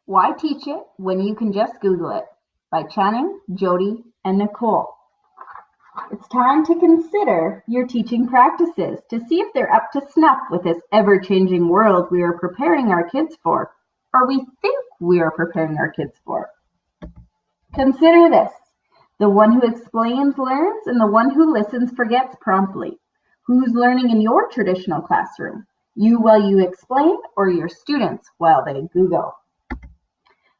Why Teach It When You Can Just Google It by Channing, Jody, and Nicole. It's time to consider your teaching practices to see if they're up to snuff with this ever-changing world we are preparing our kids for, or we think we are preparing our kids for. Consider this. The one who explains learns, and the one who listens forgets promptly. Who's learning in your traditional classroom? You while you explain, or your students while they Google?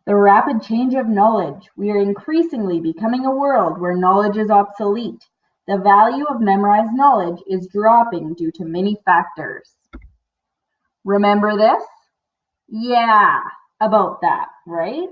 The rapid change of knowledge. We are increasingly becoming a world where knowledge is obsolete. The value of memorized knowledge is dropping due to many factors. Remember this? Yeah, about that, right?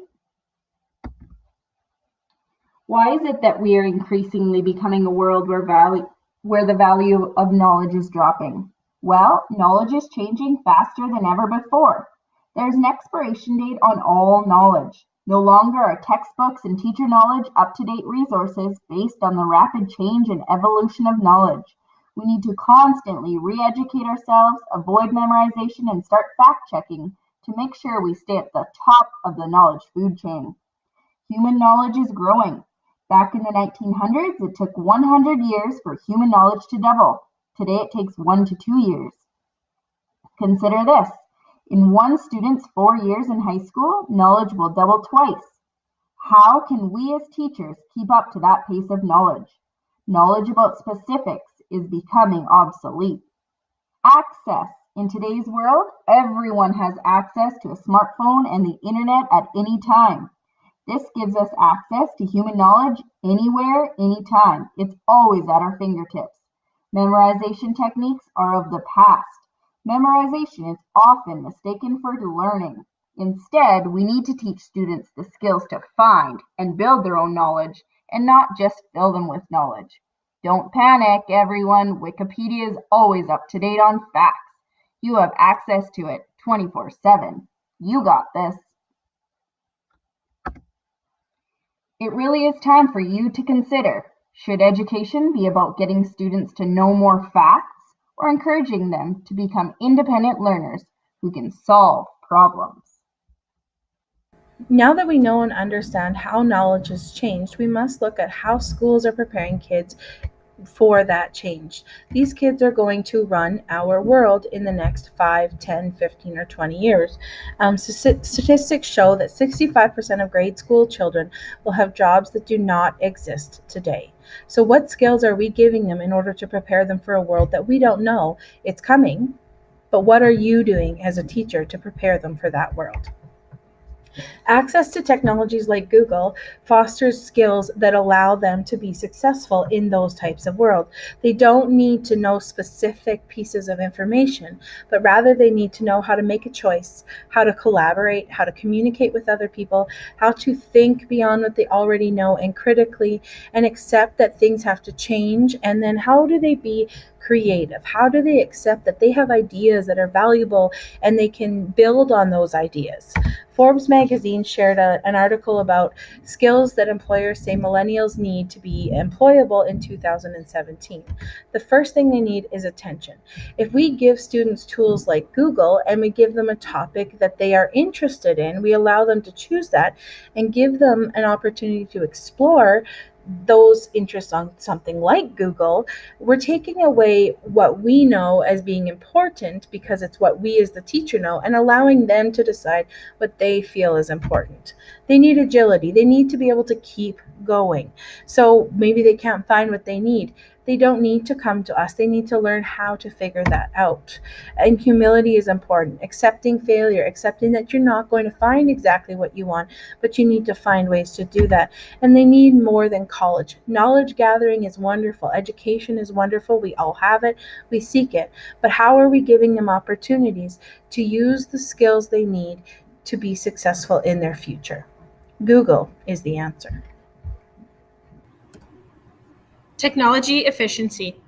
Why is it that we are increasingly becoming a world where the value of knowledge is dropping? Well, knowledge is changing faster than ever before. There's an expiration date on all knowledge. No longer are textbooks and teacher knowledge up-to-date resources based on the rapid change and evolution of knowledge. We need to constantly re-educate ourselves, avoid memorization, and start fact-checking to make sure we stay at the top of the knowledge food chain. Human knowledge is growing. Back in the 1900s, it took 100 years for human knowledge to double. Today, it takes 1 to 2 years. Consider this. In one student's 4 years in high school, knowledge will double twice. How can we as teachers keep up to that pace of knowledge? Knowledge about specifics is becoming obsolete. Access. In today's world, everyone has access to a smartphone and the internet at any time. This gives us access to human knowledge anywhere, anytime. It's always at our fingertips. Memorization techniques are of the past. Memorization is often mistaken for learning. Instead, we need to teach students the skills to find and build their own knowledge and not just fill them with knowledge. Don't panic, everyone. Wikipedia is always up to date on facts. You have access to it 24/7. You got this. It really is time for you to consider, should education be about getting students to know more facts or encouraging them to become independent learners who can solve problems? Now that we know and understand how knowledge has changed, we must look at how schools are preparing kids for that change. These kids are going to run our world in the next 5, 10, 15, or 20 years. Statistics show that 65% of grade school children will have jobs that do not exist today. So what skills are we giving them in order to prepare them for a world that we don't know it's coming, but what are you doing as a teacher to prepare them for that world? Access to technologies like Google fosters skills that allow them to be successful in those types of world. They don't need to know specific pieces of information, but rather they need to know how to make a choice, how to collaborate, how to communicate with other people, how to think beyond what they already know and critically and accept that things have to change. And then how do they be creative? How do they accept that they have ideas that are valuable and they can build on those ideas? Forbes magazine shared an article about skills that employers say millennials need to be employable in 2017. The first thing they need is attention. If we give students tools like Google and we give them a topic that they are interested in, we allow them to choose that and give them an opportunity to explore those interests on something like Google, we're taking away what we know as being important because it's what we as the teacher know and allowing them to decide what they feel is important. They need agility. They need to be able to keep going. So maybe they can't find what they need. They don't need to come to us. They need to learn how to figure that out. And humility is important. Accepting failure, accepting that you're not going to find exactly what you want, but you need to find ways to do that. And they need more than college. Knowledge gathering is wonderful. Education is wonderful. We all have it. We seek it. But how are we giving them opportunities to use the skills they need to be successful in their future? Google is the answer. Technology efficiency.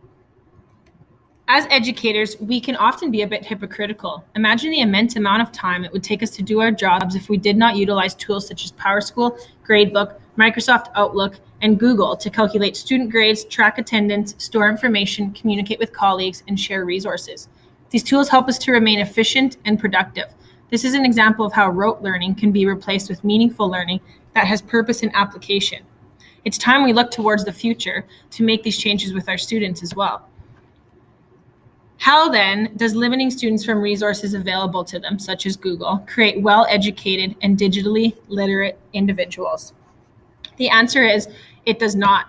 As educators, we can often be a bit hypocritical. Imagine the immense amount of time it would take us to do our jobs if we did not utilize tools such as PowerSchool, Gradebook, Microsoft Outlook, and Google to calculate student grades, track attendance, store information, communicate with colleagues, and share resources. These tools help us to remain efficient and productive. This is an example of how rote learning can be replaced with meaningful learning that has purpose and application. It's time we look towards the future to make these changes with our students as well. How then does limiting students from resources available to them, such as Google, create well-educated and digitally literate individuals? The answer is it does not.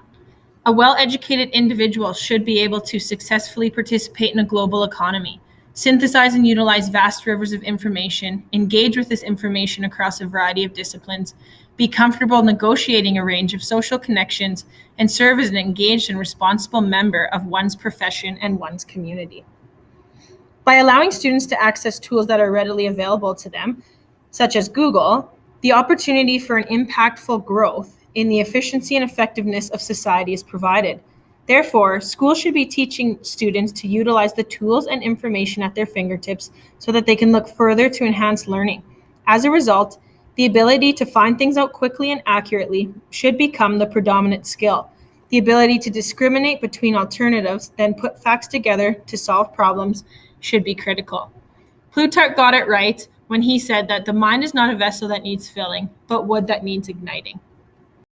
A well-educated individual should be able to successfully participate in a global economy, synthesize and utilize vast rivers of information, engage with this information across a variety of disciplines, be comfortable negotiating a range of social connections, and serve as an engaged and responsible member of one's profession and one's community. By allowing students to access tools that are readily available to them, such as Google, the opportunity for an impactful growth in the efficiency and effectiveness of society is provided. Therefore, schools should be teaching students to utilize the tools and information at their fingertips so that they can look further to enhance learning. As a result, the ability to find things out quickly and accurately should become the predominant skill. The ability to discriminate between alternatives, then put facts together to solve problems, should be critical. Plutarch got it right when he said that the mind is not a vessel that needs filling, but wood that needs igniting.